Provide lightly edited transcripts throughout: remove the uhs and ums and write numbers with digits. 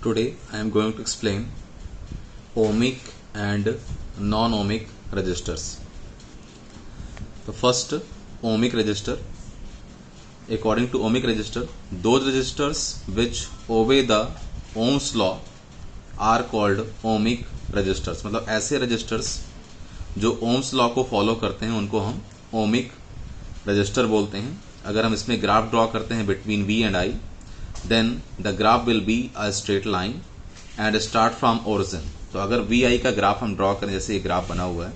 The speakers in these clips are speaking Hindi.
Today I am going to explain ohmic and non-ohmic resistors. The first, ohmic resistor. According to ohmic resistor, those resistors which obey the Ohm's law are called ohmic resistors. मतलब ऐसे resistors जो Ohm's law को follow करते हैं उनको हम ohmic resistor बोलते हैं. अगर हम इसमें ग्राफ ड्रॉ करते हैं between V and I, then the graph will be a straight line and start from origin. तो अगर VI का ग्राफ हम ड्रॉ करें, जैसे ये ग्राफ बना हुआ है,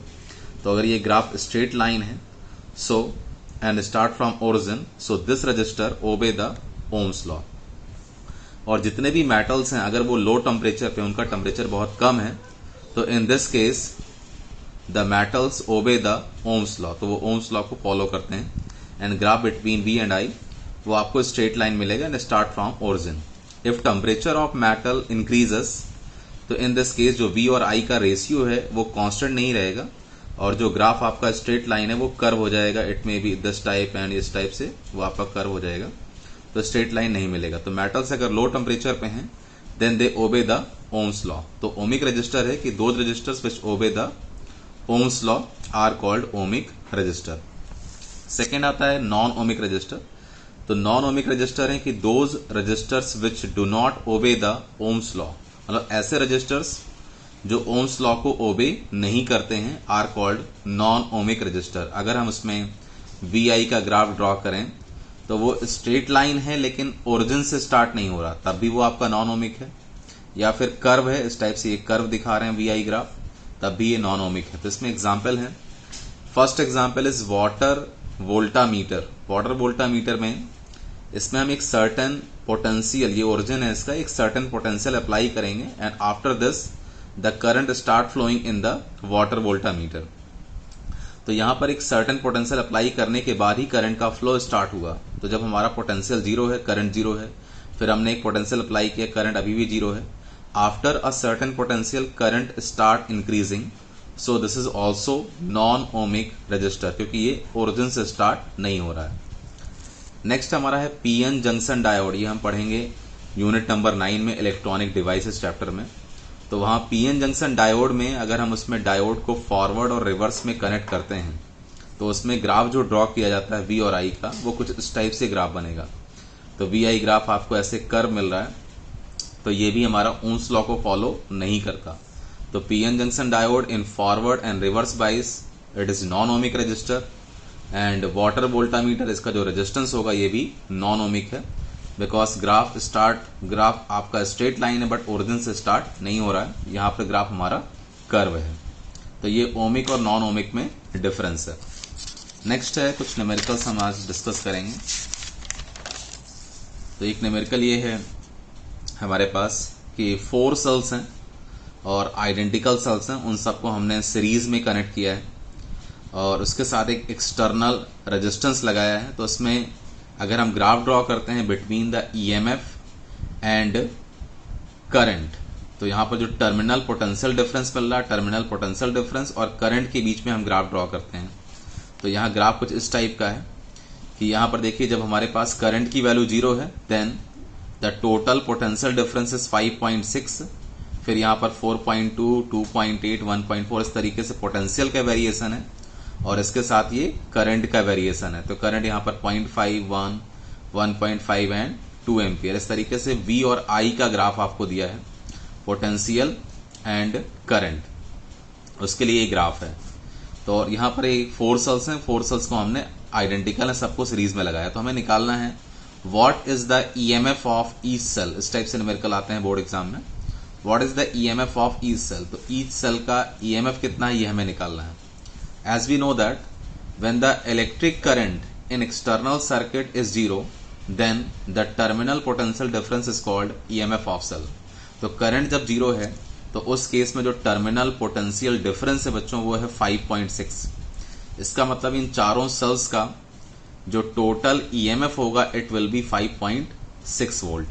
तो अगर ये ग्राफ स्ट्रेट लाइन है, so and start from origin, so this resistor obey the Ohm's law. और जितने भी मेटल्स हैं अगर वो लो टेम्परेचर पे, उनका टेम्परेचर बहुत कम है, तो in this case the metals ओबे द Ohm's law. तो वो Ohm's law को फॉलो करते हैं and graph between V and I वो आपको स्ट्रेट लाइन मिलेगा and start from origin. If temperature of metal increases, तो इन दिस केस जो V और I का रेशियो है वो कांस्टेंट नहीं रहेगा और जो ग्राफ आपका स्ट्रेट लाइन है वो कर्व हो जाएगा. It may be this type and इस टाइप से वो आपका कर्व हो जाएगा, तो स्ट्रेट लाइन नहीं मिलेगा. तो मेटल्स अगर लो टेम्परेचर पे हैं then they obey the Ohm's law. तो ओमिक रजिस्टर है कि those resistors which obey the Ohm's law are called ohmic resistor. Second आता है नॉन ओमिक रजिस्टर. तो नॉन ओमिक रजिस्टर है कि those resistors which do not obey the Ohm's law. मतलब ऐसे रजिस्टर्स जो Ohm's law को ओबे नहीं करते हैं are called non ohmic resistor. अगर हम उसमें VI का ग्राफ ड्रॉ करें तो वो स्ट्रेट लाइन है लेकिन ओरिजिन से स्टार्ट नहीं हो रहा, तब भी वो आपका नॉन ओमिक है. या फिर कर्व है, इस टाइप से एक कर्व दिखा रहे हैं VI ग्राफ, तब भी ये नॉन ओमिक है. तो इसमें एग्जाम्पल है. First example is water voltameter. Water voltameter में इसमें हम एक सर्टेन पोटेंशियल, ये ओरिजिन है इसका, एक सर्टेन पोटेंशियल अप्लाई करेंगे and after this the current start flowing in the water voltameter. तो यहां पर एक सर्टेन पोटेंशियल अप्लाई करने के बाद ही करंट का फ्लो स्टार्ट हुआ. तो जब हमारा पोटेंशियल जीरो है, करंट जीरो है, फिर हमने एक पोटेंशियल अप्लाई किया, करंट अभी भी जीरो है. After a certain potential current start increasing, so this is also non ohmic register, क्योंकि ये ओरिजिन से स्टार्ट नहीं हो रहा है. नेक्स्ट हमारा है PN जंक्शन डायोड. ये हम पढ़ेंगे यूनिट नंबर 9 में, इलेक्ट्रॉनिक डिवाइसेस चैप्टर में. तो वहां PN जंक्शन डायोड में अगर हम उसमें डायोड को फॉरवर्ड और रिवर्स में कनेक्ट करते हैं तो उसमें ग्राफ जो ड्रॉ किया जाता है V और I का, वो कुछ इस टाइप से ग्राफ बनेगा. तो VI ग्राफ आपको ऐसे कर्व मिल रहा है, तो ये भी हमारा Ohm's लॉ को फॉलो नहीं करता. तो PN junction diode in forward and reverse bias it is non ohmic register. And water voltameter, इसका जो रेजिस्टेंस होगा ये भी नॉन ओमिक है, बिकॉज ग्राफ आपका स्ट्रेट लाइन है बट ओरिजिन से स्टार्ट नहीं हो रहा है. यहाँ पर ग्राफ हमारा कर्व है. तो ये ओमिक और नॉन ओमिक में डिफरेंस है. नेक्स्ट है कुछ न्यूमेरिकल्स हम आज डिस्कस करेंगे. तो एक न्यूमेरिकल ये है हमारे पास कि 4 सेल्स हैं और आइडेंटिकल सेल्स हैं, उन सबको हमने सीरीज में कनेक्ट किया है और उसके साथ एक एक्सटर्नल रेजिस्टेंस लगाया है. तो इसमें अगर हम ग्राफ ड्रॉ करते हैं between the EMF and current, तो यहां पर जो टर्मिनल पोटेंशियल डिफरेंस मिल रहा है, टर्मिनल पोटेंशियल डिफरेंस और करंट के बीच में हम ग्राफ ड्रॉ करते हैं. तो यहाँ ग्राफ कुछ इस टाइप का है कि यहाँ पर देखिए जब हमारे पास करंट की वैल्यू 0 है then the total potential difference is 5.6, फिर यहाँ पर 4.2, 2.8, 1.4, इस तरीके से पोटेंशियल का वेरिएशन है और इसके साथ ये करंट का वेरिएशन है. तो करंट यहाँ पर 0.5, 1, 1.5 एंड 2 एम्पियर, इस तरीके से V और I का ग्राफ आपको दिया है, पोटेंशियल एंड करंट, उसके लिए ये ग्राफ है. तो यहाँ पर एक 4 सेल्स हैं, 4 सेल्स को हमने आइडेंटिकल है, सबको सीरीज में लगाया. तो हमें निकालना है what is the EMF of each cell. इस टाइप से न्यूमेरिकल आते हैं बोर्ड एग्जाम में. What is the EMF of each cell. तो ईच सेल का EMF कितना है ये हमें निकालना है. As we know that when the electric current in external circuit is 0, then the terminal potential difference is called EMF of cell. तो करंट जब 0 है तो उस केस में जो टर्मिनल पोटेंशियल डिफरेंस है बच्चों वो है 5.6. इसका मतलब इन चारों सेल्स का जो टोटल EMF होगा इट विल बी 5.6 वोल्ट.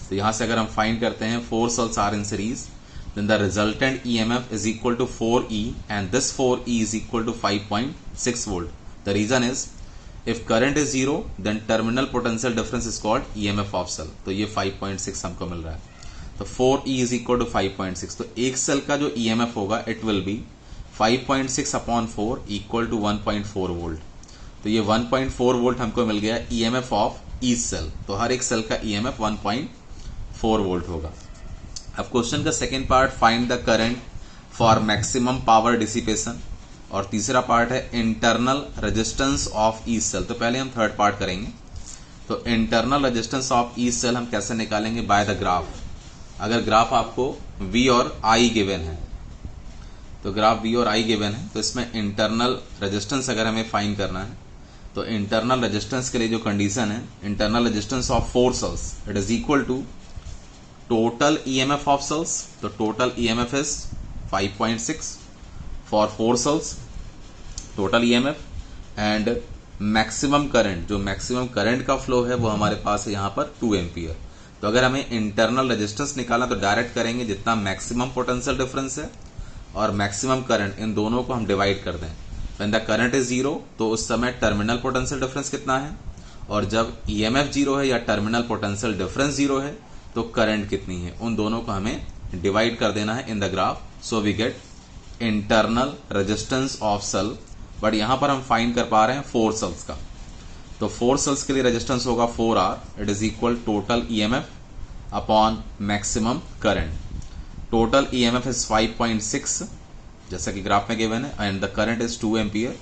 तो यहां से अगर हम फाइंड करते हैं 4 cells are in series, then the resultant EMF is equal to 4E and this 4E is equal to 5.6 volt. The reason is if current is 0 then terminal potential difference is called EMF of cell. तो ये 5.6 हमको मिल रहा है. तो 4E इज इक्वल टू 5.6, तो एक सेल का जो ईएमएफ होगा it will be 5.6 upon 4 equal to 1.4 volt. तो ये 1.4 वोल्ट हमको मिल गया ईएमएफ ऑफ ईच सेल। तो हर एक सेल का ईएमएफ 1.4 वोल्ट होगा। अब क्वेश्चन का second part, find the current for maximum power dissipation, और तीसरा पार्ट है internal resistance of each cell. तो पहले हम थर्ड पार्ट करेंगे। तो internal resistance of each cell हम कैसे निकालेंगे? By the graph. अगर ग्राफ आपको V और I गिवन है, तो ग्राफ V और I गिवन है, तो इसमें इंटरनल रेजिस्टेंस अगर हमें फाइंड करना है, तो इंटरनल रेजिस्टेंस के लिए जो कंडीशन है, internal resistance of 4 cells it is equal to total EMF of cells. तो total EMF is 5.6 for 4 cells total EMF, and maximum current, जो मैक्सिमम करंट का फ्लो है वो हमारे पास है यहाँ पर 2 एम्पियर। तो अगर हमें इंटरनल रेजिस्टेंस निकालना तो डायरेक्ट करेंगे, जितना मैक्सिमम पोटेंशियल डिफरेंस है और मैक्सिमम करंट, इन दोनों को हम डिवाइड कर दें। व्हेन द करंट इज 0 तो उस समय टर्मिनल पोटेंशियल डिफरेंस कितना है, और जब ईएमएफ 0 है या टर्मिनल पोटेंशियल डिफरेंस 0 है तो करंट कितनी है, उन दोनों को हमें डिवाइड कर देना है in the graph. So we get internal resistance of cell, but यहां पर हम फाइंड कर पा रहे हैं 4 सेल्स का। तो 4 सेल्स के लिए रेजिस्टेंस होगा 4R, it is equal total EMF upon maximum current. Total EMF is 5.6 जैसा कि ग्राफ में गिवन है, and the current is 2 ampere.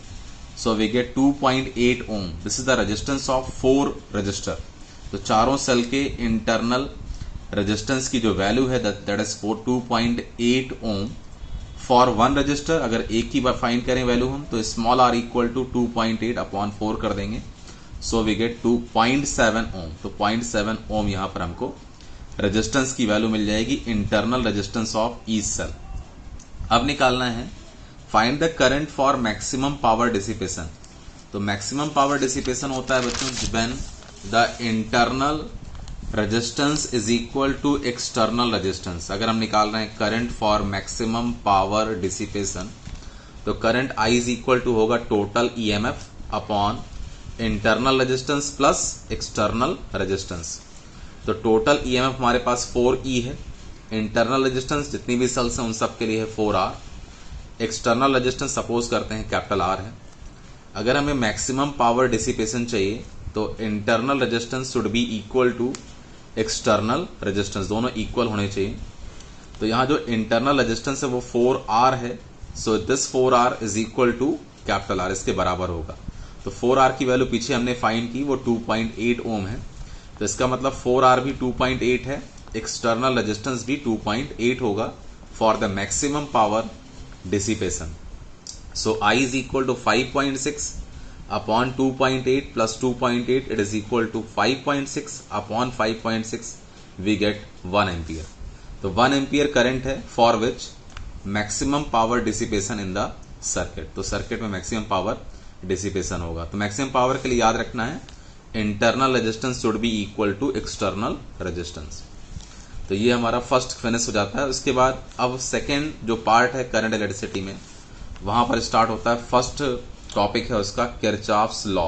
So we get 2.8 ohm. This is the resistance of 4 resistor. तो चारों सेल के इंटरनल रेजिस्टेंस की जो वैल्यू है that is 2.8 ohm for 1 resistor. अगर एक की बार फाइंड करें वैल्यू हम, तो small r equal to 2.8 upon 4 कर देंगे। So we get 2.7 ohm. तो 0.7 ओम यहां पर हमको रेजिस्टेंस की वैल्यू मिल जाएगी, internal resistance of each cell. अब निकालना है find the current for maximum power dissipation. तो मैक्सिमम पावर डिसिपेशन होता है बच्चों when the internal resistance is equal to external resistance. अगर हम निकाल रहे हैं current for maximum power dissipation, तो current I is equal to होगा total EMF upon internal resistance plus external resistance. तो टोटल ईएमएफ हमारे पास 4E है, इंटरनल रेजिस्टेंस जितनी भी सेल्स हैं उन सब के लिए है 4R, एक्सटर्नल रेजिस्टेंस सपोज करते हैं कैपिटल R है। अगर हमें मैक्सिमम पावर डिसिपेशन चाहिए तो internal resistance should be equal to external resistance, दोनों इक्वल होने चाहिए। तो यहां जो इंटरनल रेजिस्टेंस है वो 4R है, so this 4R is equal to capital R, इसके बराबर होगा। तो 4R की वैल्यू पीछे हमने फाइंड की, वो 2.8 ओम है। तो इसका मतलब 4R भी 2.8 है, एक्सटर्नल रेजिस्टेंस भी 2.8 होगा for the maximum power dissipation. So I is equal to 5.6 upon 2.8 plus 2.8 it is equal to 5.6 upon 5.6 we get 1 ampere. तो 1 एम्पियर करंट है for which maximum power dissipation in the circuit. तो सर्किट में मैक्सिमम पावर डिसिपेशन होगा। तो मैक्सिमम पावर के लिए याद रखना है internal resistance should be equal to external resistance. तो ये हमारा फर्स्ट फिनिश हो जाता है। उसके बाद अब सेकेंड जो पार्ट है करंट इलेक्ट्रिसिटी में, वहां पर स्टार्ट होता है फर्स्ट टॉपिक है उसका किरचॉफ्स लॉ।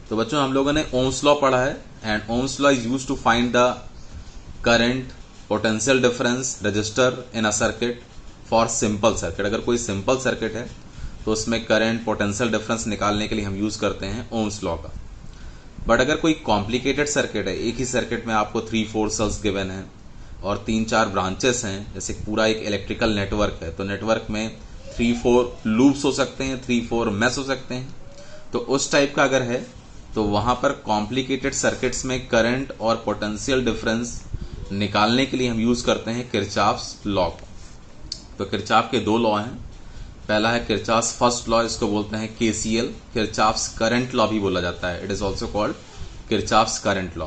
तो बच्चों हम लोगों ने ओम्स लॉ पढ़ा है, and Ohm's law is used to find the current potential difference resistor in a circuit for simple circuit. अगर कोई सिंपल सर्किट है तो उसमें करंट पोटेंशियल डिफरेंस निकालने के लिए हम यूज करते हैं ओम्स लॉ का। बट अगर कोई कॉम्प्लिकेटेड सर्किट है, एक ही सर्किट में आपको 3-4 सेल्स गिवन है और 3-4 ब्रांचेस हैं, जैसे पूरा एक इलेक्ट्रिकल नेटवर्क है, तो नेटवर्क में 3-4 लूप्स हो सकते हैं, 3-4 मेश हो सकते हैं। तो उस टाइप का अगर है तो वहां पर कॉम्प्लिकेटेड सर्किट्स में करंट और पोटेंशियल डिफरेंस निकालने के लिए हम यूज करते हैं किरचॉफ्स लॉ को। तो किरचॉफ के 2 लॉ हैं। पहला है किरचॉफ्स फर्स्ट लॉ, इसको बोलते हैं KCL, किरचॉफ्स करंट लॉ भी बोला जाता है, it is also called Kirchhoff's current law.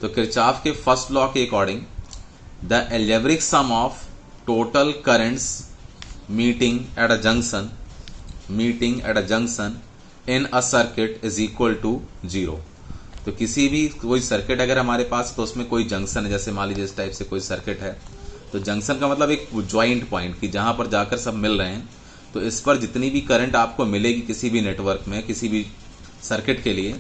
तो किरचॉफ के फर्स्ट लॉ के according the algebraic sum of total currents meeting at a junction in a circuit is equal to 0। तो किसी भी कोई सर्किट अगर हमारे पास, तो उसमें कोई जंक्शन है, जैसे मान लीजिए इस टाइप से कोई सर्किट है, तो जंक्शन का मतलब एक ज्वाइंट पॉइंट की जहां पर जाकर सब मिल रहे हैं। तो इस पर जितनी भी करंट आपको मिलेगी किसी भी नेटवर्क में, किसी भी सर्किट के लिए,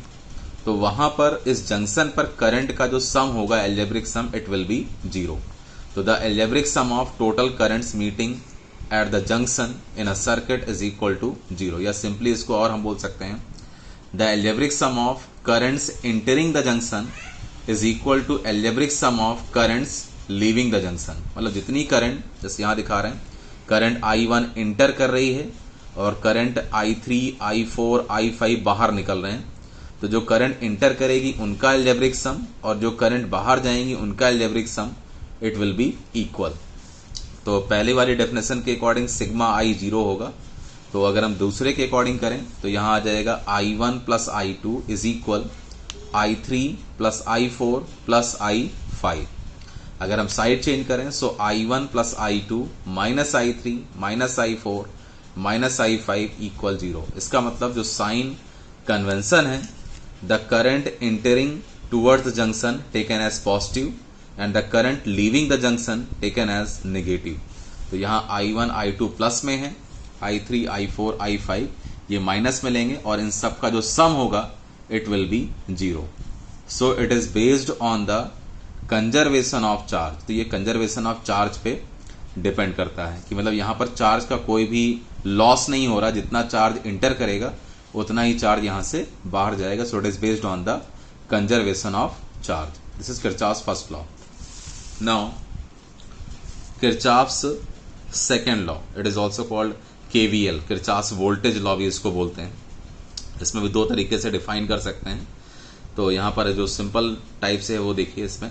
तो वहां पर इस जंक्शन पर करंट का जो सम होगा algebraic sum, it will be 0। तो the algebraic sum of total currents meeting at the junction in a circuit is equal to 0। या सिंपली इसको और हम बोल सकते हैं the algebraic sum of currents entering the junction is equal to algebraic sum of currents leaving the junction. मतलब जितनी करंट, जैसे यहां दिखा रहे हैं, करंट I1 इंटर कर रही है और करंट I3, I4, I5 बाहर निकल रहे हैं, तो जो करंट इंटर करेगी उनका एल्जेब्रिक सम और जो करंट बाहर जाएंगी उनका algebraic sum, it will B equal. तो पहले वाली डेफिनेशन के अकॉर्डिंग सिग्मा I 0 होगा। तो अगर हम दूसरे के अकॉर्डिंग करें तो यहां आ जाएगा I1 plus I2 is equal I3 plus I4 plus I5। अगर हम साइड चेंज करें so I1 plus I2 minus I3 minus I4 minus I5 equal 0। इसका मतलब जो साइन कन्वेंशन है, the current entering towards the junction taken as positive and the current leaving the junction taken as negative. तो यहाँ I1 I2 प्लस में है, I3 I4 I5 ये माइनस में लेंगे और इन सब का जो सम होगा it will be 0। So it is based on the conservation of charge. तो ये कंजर्वेशन ऑफ चार्ज पे डिपेंड करता है कि मतलब यहाँ पर चार्ज का कोई भी लॉस नहीं हो रहा, जितना चार्ज इंटर करेगा उतना ही चार्ज यहाँ से बाहर जाएगा। सो it is based on the conservation of charge. This is Kirchhoff's first law. Now Kirchhoff's second law, it is also called KVL, Kirchhoff's voltage law भी इसको बोलते हैं। इसमें भी दो तरीके से डिफाइन कर सकते हैं। तो यहाँ पर जो सिंपल टाइप से है वो देखिए इसमें।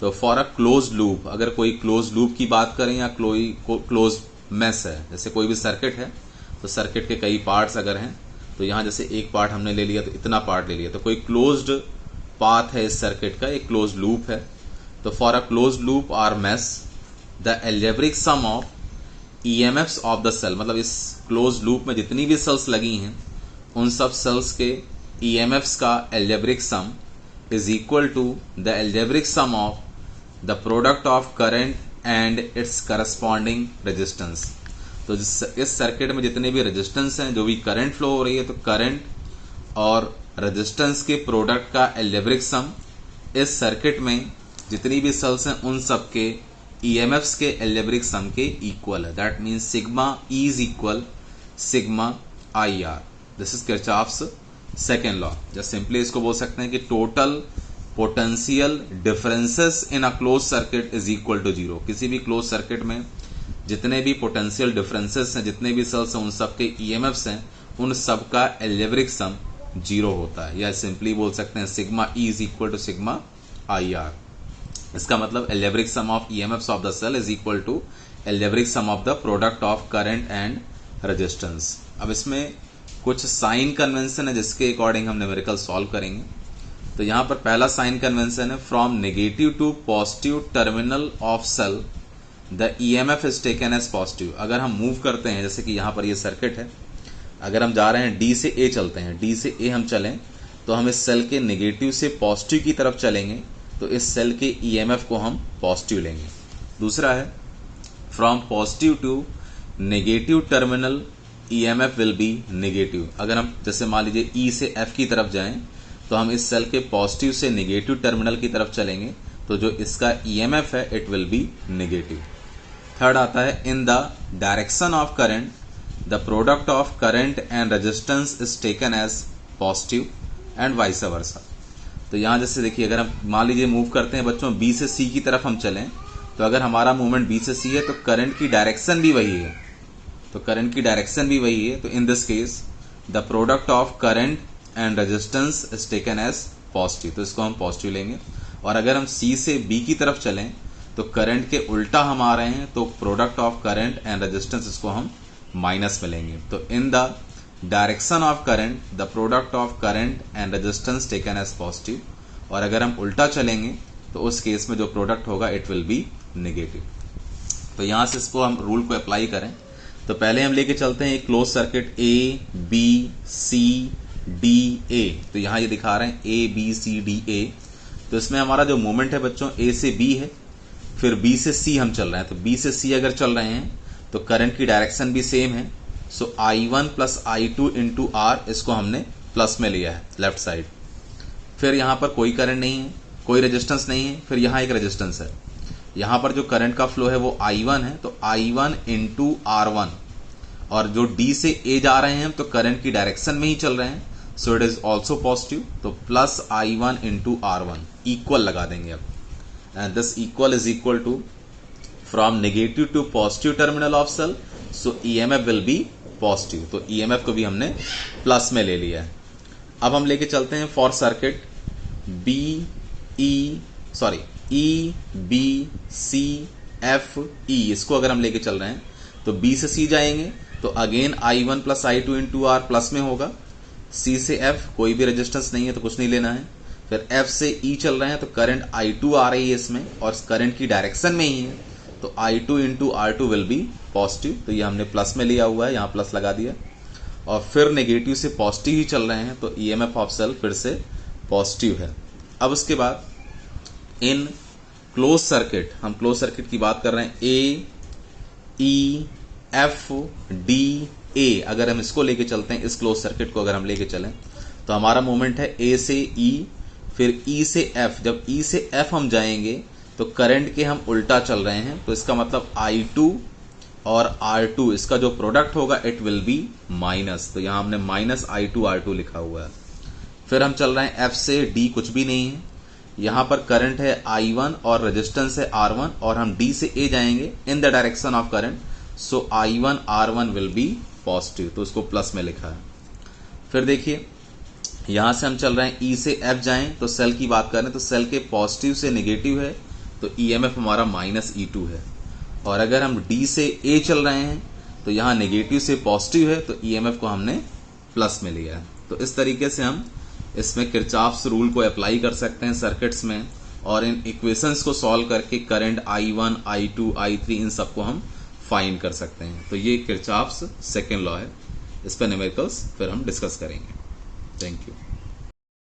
तो फॉर अ क्लोज लूप, अगर कोई क्लोज लूप की बात करें या क्लोज मेश है, जैसे कोई भी सर्किट है तो सर्किट के कई पार्ट्स अगर हैं, तो यहाँ जैसे एक पार्ट हमने ले लिया तो इतना पार्ट ले लिया, तो कोई क्लोज्ड पाथ है इस सर्किट का, एक क्लोज लूप है। तो for a close loop or mesh the algebraic sum of EMFs of the cell, मतलब इस क्लोज लूप में जितनी भी सेल्स लगी हैं उन सब सेल्स के EMFs का algebraic sum is equal to the algebraic sum of the product of current and its corresponding resistance. तो इस सर्किट में जितने भी रेजिस्टेंस हैं, जो भी करंट फ्लो हो रही है, तो करंट और रेजिस्टेंस के प्रोडक्ट का एल्जेब्रिक सम इस सर्किट में जितनी भी सेल्स हैं उन सब के EMFs के एल्जेब्रिक सम के इक्वल है। That means sigma E is equal sigma IR। This is Kirchhoff's second law. Just simply इसको बोल सकते हैं कि total potential differences in a close circuit is equal to 0। किसी भी क्लोज सर्किट में जितने भी पोटेंशियल डिफरेंसेस हैं, जितने भी सेल्स हैं, उन सब के EMFs हैं, उन सब का एल्जेब्रिक सम 0 होता है। या सिंपली बोल सकते हैं sigma E is equal to sigma IR। इसका मतलब algebraic sum of EMFs of the cell is equal to algebraic sum of the product of current and resistance. अब इसमें कुछ साइन कन्वेंशन है जिसके अकॉर्डिंग हम न्यूमेरिकल सॉल्व करेंगे। तो यहाँ पर पहला साइन कन्वेंशन है from negative to positive terminal of cell the EMF is taken as positive. अगर हम मूव करते हैं, जैसे कि यहाँ पर ये सर्किट है, अगर हम जा रहे हैं D से A चलते हैं, D से A हम चलें तो हम इस सेल के नेगेटिव से पॉजिटिव की तरफ चलेंगे तो इस सेल के EMF को हम पॉजिटिव लेंगे। दूसरा है from positive to negative terminal EMF will be negative. अगर हम जैसे मान लीजिए E से F की तरफ जाएं तो हम इस सेल के पॉजिटिव से नेगेटिव टर्मिनल की तरफ चलेंगे तो जो इसका EMF है it will be negative. Third आता है in the direction of current the product of current and resistance is taken as positive and vice versa. तो यहाँ जैसे देखिए, अगर हम मान लीजिए मूव करते हैं बच्चों B से C की तरफ हम चलें, तो अगर हमारा मूवमेंट B से C है तो करंट की डायरेक्शन भी वही है, तो करंट की डायरेक्शन भी वही है। तो in this case the product of current and resistance is taken as positive, तो इसको हम पॉजिटिव लेंगे। और अगर हम C से B की तरफ चलें तो करंट के उल्टा हम आ रहे हैं, तो product of current and resistance इसको हम माइनस में लेंगे। तो in the direction of current the product of current and resistance taken as positive. और अगर हम उल्टा चलेंगे तो उस केस में जो प्रोडक्ट होगा इट विल बी नेगेटिव। तो यहां से इसको हम रूल को अप्लाई करें तो पहले हम लेके चलते हैं एक close circuit A B C D A। तो यहां ये दिखा रहे हैं A B C D A। तो इसमें हमारा जो मूवमेंट है बच्चों A से B है, फिर B से C हम चल रहे हैं। तो B से C अगर चल रहे हैं तो करंट की डायरेक्शन भी सेम है। सो I1 plus I2 into R, इसको हमने प्लस में लिया है लेफ्ट साइड। फिर यहाँ पर कोई करंट नहीं है, कोई रेजिस्टेंस नहीं है, फिर यहाँ एक रेजिस्टेंस है। यहाँ पर जो करंट का फ्लो है वो I1 है, तो I1 इंटू R1, और जो D से A जा रहे हैं तो करंट की डायरेक्शन में ही चल रहे हैं, so it is also positive, तो plus I1 into R1 equal लगा देंगे अब, and this equal is equal to from negative to positive terminal of cell, so EMF will be positive, तो EMF को भी हमने प्लस में ले लिया है। अब हम लेके चलते हैं फॉर सर्किट EBCF, इसको अगर हम लेके चल रहे हैं तो B से C जाएंगे तो again I1 plus I2 into R plus में होगा, C से F कोई भी रेजिस्टेंस नहीं है तो कुछ नहीं लेना है, फिर F से E चल रहे हैं तो करंट I2 आ रही है इसमें और करंट की डायरेक्शन में ही है, तो I2 into R2 will be positive, तो ये हमने प्लस में लिया हुआ है, यहाँ प्लस लगा दिया, और फिर नेगेटिव से पॉजिटिव ही चल रहे हैं तो EMF ऑफ सेल फिर से पॉजिटिव है। अब उसके बाद इन क्लोज सर्किट, हम क्लोज सर्किट की बात कर रहे हैं, AEFDA, अगर हम इसको लेके चलते हैं, इस क्लोज सर्किट को अगर हम लेके चलें तो हमारा मूवमेंट है A से E, फिर E से F, जब E से F हम जाएंगे तो करंट के हम उल्टा चल रहे हैं, तो इसका मतलब I2 और R2 इसका जो प्रोडक्ट होगा इट विल बी माइनस, तो यहां हमने माइनस I2 R2 लिखा हुआ है। फिर हम चल रहे हैं F से D, कुछ भी नहीं है, यहां पर करंट है I1 और रेजिस्टेंस है R1, और हम D से A जाएंगे इन the direction of current, so I1 R1 will be positive, तो उसको प्लस में लिखा है। फिर देखिए यहां से हम चल रहे हैं E से F जाएं तो सेल की बात करें तो सेल के पॉजिटिव से नेगेटिव है तो EMF हमारा माइनस E2 है, और अगर हम D से A चल रहे हैं तो यहाँ नेगेटिव से पॉजिटिव है तो EMF को हमने प्लस में लिया है। तो इस तरीके से हम इसमें किरचॉफ्स रूल को अप्लाई कर सकते हैं सर्किट्स में, और इन इक्वेशंस को सॉल्व करके करंट I1, I2, I3 इन सबको हम फाइंड कर सकते हैं। तो ये किरचॉफ्स सेकेंड लॉ है, इस पर न्यूमेरिकल्स फिर हम डिस्कस करेंगे। Thank you.